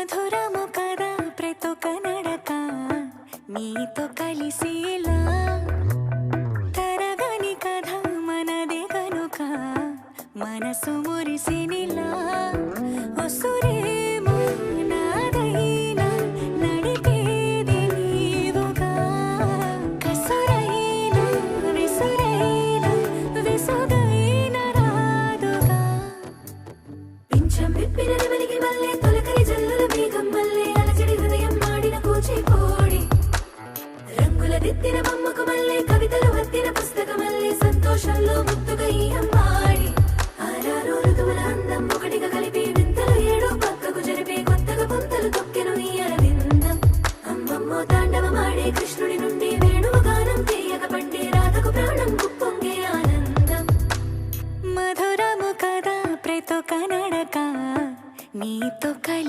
మధురము కదా ప్రతొక నడక నీతో కలిసేలా తరగని కథ మనదే కనుక మనసు మురిసినిలా ఒసురే